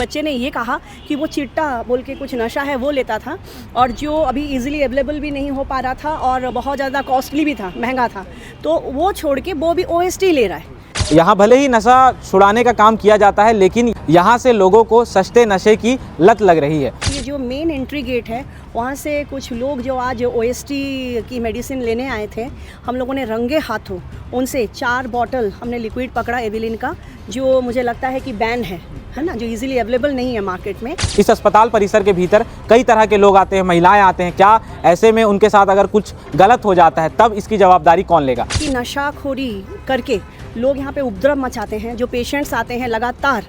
बच्चे ने ये कहा कि वो चिट्टा बोल के कुछ नशा है वो लेता था, और जो अभी इजीली अवेलेबल भी नहीं हो पा रहा था और बहुत ज़्यादा कॉस्टली भी था, महंगा था, तो वो छोड़ के वो भी OST ले रहा है। यहाँ भले ही नशा छुड़ाने का काम किया जाता है, लेकिन यहाँ से लोगों को सस्ते नशे की लत लग रही है। ये जो मेन एंट्री गेट है वहाँ से कुछ लोग जो आज OST की मेडिसिन लेने आए थे, हम लोगों ने रंगे हाथों उनसे 4 बॉटल हमने लिक्विड पकड़ा एविलिन का, जो मुझे लगता है कि बैन है ना, जो इजीली अवेलेबल नहीं है मार्केट में। इस अस्पताल परिसर के भीतर कई तरह के लोग आते हैं, महिलाएं आते हैं, क्या ऐसे में उनके साथ अगर कुछ गलत हो जाता है तब इसकी जवाबदारी कौन लेगा? कि नशाखोरी करके लोग यहाँ पे उपद्रव मचाते हैं, जो पेशेंट्स आते हैं लगातार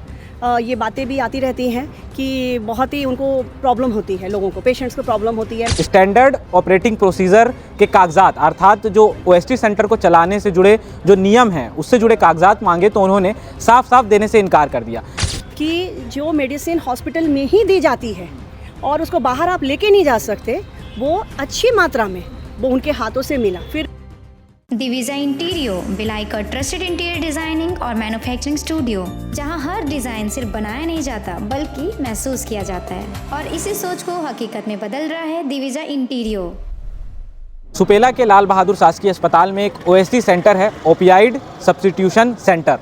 ये बातें भी आती रहती हैं कि बहुत ही उनको प्रॉब्लम होती है, लोगों को, पेशेंट्स को प्रॉब्लम होती है। स्टैंडर्ड ऑपरेटिंग प्रोसीजर के कागजात, अर्थात जो OST सेंटर को चलाने से जुड़े जो नियम हैं उससे जुड़े कागजात मांगे तो उन्होंने साफ साफ देने से इनकार कर दिया कि जो मेडिसिन हॉस्पिटल में ही दी जाती है और उसको बाहर आप लेके नहीं जा सकते, वो अच्छी मात्रा में वो उनके हाथों से मिला। फिर दिविजा इंटीरियो भिलाई का ट्रस्टेड इंटीरियर डिजाइनिंग और मैन्युफैक्चरिंग स्टूडियो, जहां हर डिजाइन सिर्फ बनाया नहीं जाता बल्कि महसूस किया जाता है, और इसी सोच को हकीकत में बदल रहा है दिविजा इंटीरियो। सुपेला के लाल बहादुर शासकीय अस्पताल में एक OST सेंटर है, ओपियाइड सब्स्टिट्यूशन सेंटर,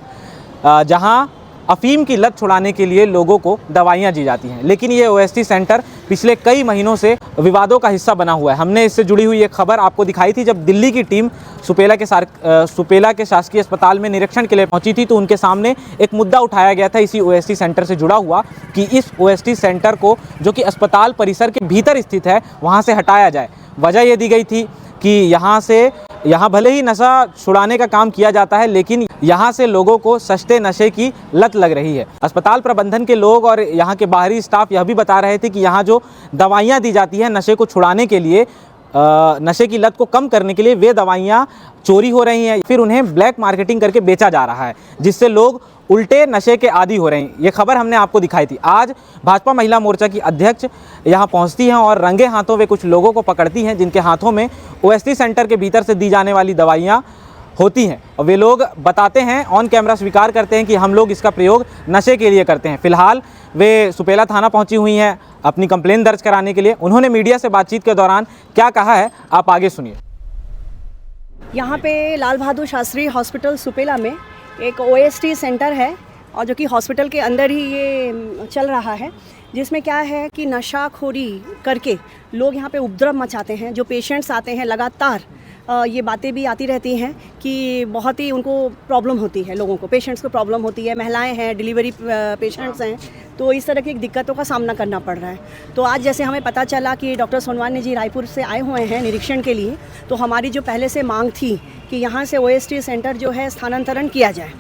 जहां अफीम की लत छुड़ाने के लिए लोगों को दवाइयां दी जाती हैं। लेकिन ये OST सेंटर पिछले कई महीनों से विवादों का हिस्सा बना हुआ है। हमने इससे जुड़ी हुई एक खबर आपको दिखाई थी जब दिल्ली की टीम सुपेला के शासकीय अस्पताल में निरीक्षण के लिए पहुंची थी, तो उनके सामने एक मुद्दा उठाया गया था इसी OST सेंटर से जुड़ा हुआ कि इस OST सेंटर को, जो कि अस्पताल परिसर के भीतर स्थित है, वहाँ से हटाया जाए। वजह ये दी गई थी कि यहाँ भले ही नशा छुड़ाने का काम किया जाता है, लेकिन यहाँ से लोगों को सस्ते नशे की लत लग रही है। अस्पताल प्रबंधन के लोग और यहाँ के बाहरी स्टाफ यह भी बता रहे थे कि यहाँ जो दवाइयाँ दी जाती हैं नशे को छुड़ाने के लिए, नशे की लत को कम करने के लिए, वे दवाइयाँ चोरी हो रही हैं, फिर उन्हें ब्लैक मार्केटिंग करके बेचा जा रहा है, जिससे लोग उल्टे नशे के आदी हो रहे हैं। ये खबर हमने आपको दिखाई थी। आज भाजपा महिला मोर्चा की अध्यक्ष यहाँ पहुँचती हैं और रंगे हाथों वे कुछ लोगों को पकड़ती हैं जिनके हाथों में OST सेंटर के भीतर से दी जाने वाली दवाइयाँ होती हैं, और वे लोग बताते हैं, ऑन कैमरा स्वीकार करते हैं कि हम लोग इसका प्रयोग नशे के लिए करते हैं। फिलहाल वे सुपेला थाना पहुंची हुई हैं अपनी कंप्लेन दर्ज कराने के लिए। उन्होंने मीडिया से बातचीत के दौरान क्या कहा है, आप आगे सुनिए। यहाँ पे लाल बहादुर शास्त्री हॉस्पिटल सुपेला में एक OST सेंटर है, और जो कि हॉस्पिटल के अंदर ही ये चल रहा है, जिसमें क्या है कि नशाखोरी करके लोग यहाँ पे उपद्रव मचाते हैं, जो पेशेंट्स आते हैं लगातार ये बातें भी आती रहती हैं कि बहुत ही उनको प्रॉब्लम होती है, लोगों को, पेशेंट्स को प्रॉब्लम होती है, महिलाएं हैं, डिलीवरी पेशेंट्स हैं, तो इस तरह की दिक्कतों का सामना करना पड़ रहा है। तो आज जैसे हमें पता चला कि डॉक्टर सोनवानी जी रायपुर से आए हुए हैं निरीक्षण के लिए, तो हमारी जो पहले से मांग थी कि यहाँ से OST सेंटर जो है स्थानांतरण किया जाए,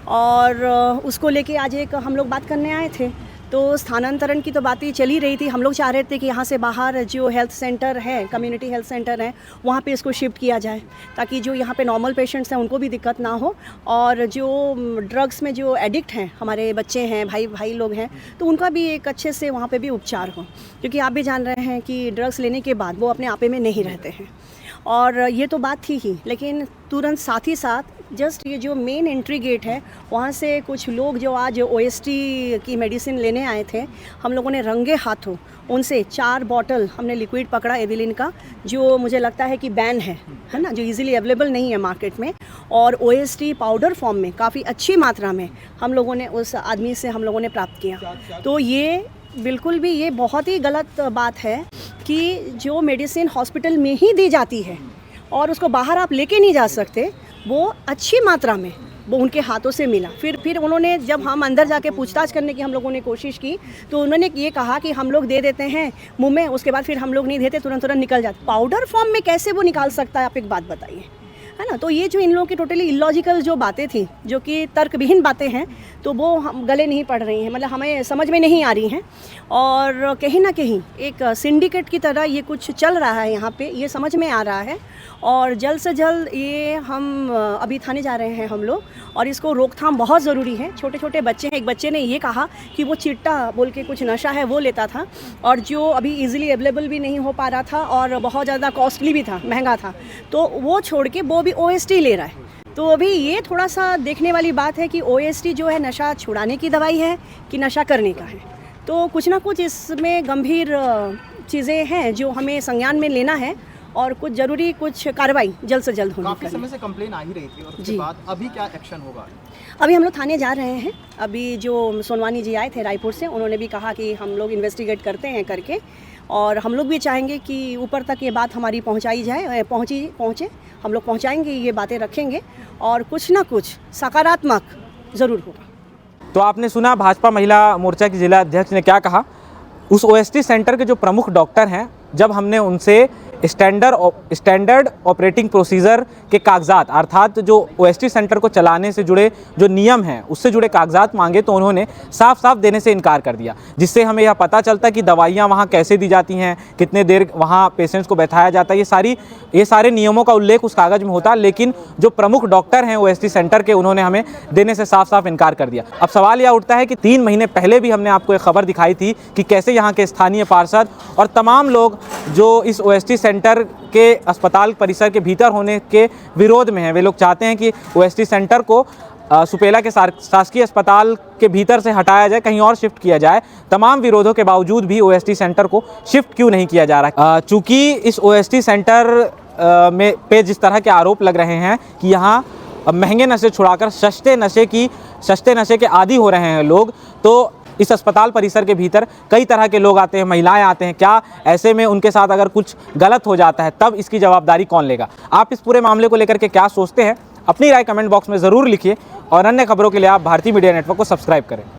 और उसको लेके आज एक हम लोग बात करने आए थे। तो स्थानांतरण की तो बातें चली रही थी, हम लोग चाह रहे थे कि यहाँ से बाहर जो हेल्थ सेंटर है, कम्युनिटी हेल्थ सेंटर है, वहाँ पे इसको शिफ्ट किया जाए, ताकि जो यहाँ पे नॉर्मल पेशेंट्स हैं उनको भी दिक्कत ना हो, और जो ड्रग्स में जो एडिक्ट हैं, हमारे बच्चे हैं, भाई लोग हैं, तो उनका भी एक अच्छे से वहाँ पे भी उपचार हो, क्योंकि आप भी जान रहे हैं कि ड्रग्स लेने के बाद वो अपने आपे में नहीं रहते हैं। और ये तो बात थी ही, लेकिन तुरंत साथ ही साथ जस्ट ये जो मेन एंट्री गेट है वहाँ से कुछ लोग जो आज OST की मेडिसिन लेने आए थे, हम लोगों ने रंगे हाथों उनसे 4 बॉटल हमने लिक्विड पकड़ा एविलिन का, जो मुझे लगता है कि बैन है ना, जो इजीली अवेलेबल नहीं है मार्केट में, और OST पाउडर फॉर्म में काफ़ी अच्छी मात्रा में हम लोगों ने उस आदमी से हम लोगों ने प्राप्त किया। तो ये बिल्कुल भी ये बहुत ही गलत बात है कि जो मेडिसिन हॉस्पिटल में ही दी जाती है और उसको बाहर आप लेके नहीं जा सकते, वो अच्छी मात्रा में वो उनके हाथों से मिला। फिर उन्होंने, जब हम अंदर जाके पूछताछ करने की हम लोगों ने कोशिश की, तो उन्होंने ये कहा कि हम लोग दे देते हैं मुंह में, उसके बाद फिर हम लोग नहीं देते, तुरंत निकल जाते। पाउडर फॉर्म में कैसे वो निकाल सकता है, आप एक बात बताइए, है ना। तो ये जो इन लोगों की टोटली इलॉजिकल जो बातें थी, जो कि तर्कविहीन बातें हैं, तो वो हम गले नहीं पड़ रही हैं, मतलब हमें समझ में नहीं आ रही हैं, और कहीं ना कहीं एक सिंडिकेट की तरह ये कुछ चल रहा है यहाँ पे, ये समझ में आ रहा है। और जल्द से जल्द ये हम अभी थाने जा रहे हैं हम लोग, और इसको रोकथाम बहुत ज़रूरी है। छोटे छोटे बच्चे हैं, एक बच्चे ने ये कहा कि वो चिट्टा बोल के कुछ नशा है वो लेता था, और जो अभी इजीली अवेलेबल भी नहीं हो पा रहा था और बहुत ज़्यादा कॉस्टली भी था, महंगा था, तो वो छोड़ के वो भी OST ले रहा है। तो अभी ये थोड़ा सा देखने वाली बात है कि OST जो है नशा छुड़ाने की दवाई है कि नशा करने का है। तो कुछ ना कुछ इसमें गंभीर चीज़ें हैं जो हमें संज्ञान में लेना है और कुछ ज़रूरी कुछ कार्रवाई जल्द से जल्द होनी काफ़ी चाहिए। समय से कंप्लेन आ ही रही थी और उसके जी। बाद अभी क्या एक्शन होगा? अभी हम लोग थाने जा रहे हैं। अभी जो सोनवानी जी आए थे रायपुर से, उन्होंने भी कहा कि हम लोग इन्वेस्टिगेट करते हैं करके, और हम लोग भी चाहेंगे कि ऊपर तक ये बात हमारी पहुंचाई जाए, पहुंचे। हम लोग पहुंचाएंगे, ये बातें रखेंगे और कुछ ना कुछ सकारात्मक ज़रूर होगा। तो आपने सुना भाजपा महिला मोर्चा की जिला अध्यक्ष ने क्या कहा। उस ओएसटी सेंटर के जो प्रमुख डॉक्टर हैं, जब हमने उनसे स्टैंडर्ड ऑपरेटिंग प्रोसीजर के कागजात, अर्थात जो ओएसटी सेंटर को चलाने से जुड़े जो नियम हैं उससे जुड़े कागजात मांगे, तो उन्होंने साफ साफ देने से इनकार कर दिया, जिससे हमें यह पता चलता कि दवाइयाँ वहाँ कैसे दी जाती हैं, कितने देर वहाँ पेशेंट्स को बैठाया जाता है, ये सारे नियमों का उल्लेख उस कागज़ में होता। लेकिन जो प्रमुख डॉक्टर हैं ओएसटी सेंटर के, उन्होंने हमें देने से साफ साफ इनकार कर दिया। अब सवाल यह उठता है कि 3 महीने पहले भी हमने आपको एक खबर दिखाई थी कि कैसे यहाँ के स्थानीय पार्षद और तमाम लोग जो इस ओएसटी सेंटर के अस्पताल परिसर के भीतर होने के विरोध में हैं। वे लोग चाहते हैं कि ओएसटी सेंटर को सुपेला के शासकीय अस्पताल के भीतर से हटाया जाए, कहीं और शिफ्ट किया जाए। तमाम विरोधों के बावजूद भी ओएसटी सेंटर को शिफ्ट क्यों नहीं किया जा रहा? चूँकि इस ओएसटी सेंटर में पे जिस तरह के आरोप लग रहे हैं कि यहाँ महंगे नशे छुड़ाकर सस्ते नशे के आदी हो रहे हैं लोग, तो इस अस्पताल परिसर के भीतर कई तरह के लोग आते हैं, महिलाएं आते हैं। क्या ऐसे में उनके साथ अगर कुछ गलत हो जाता है तब इसकी जवाबदारी कौन लेगा? आप इस पूरे मामले को लेकर के क्या सोचते हैं? अपनी राय कमेंट बॉक्स में ज़रूर लिखिए और अन्य खबरों के लिए आप भारतीय मीडिया नेटवर्क को सब्सक्राइब करें।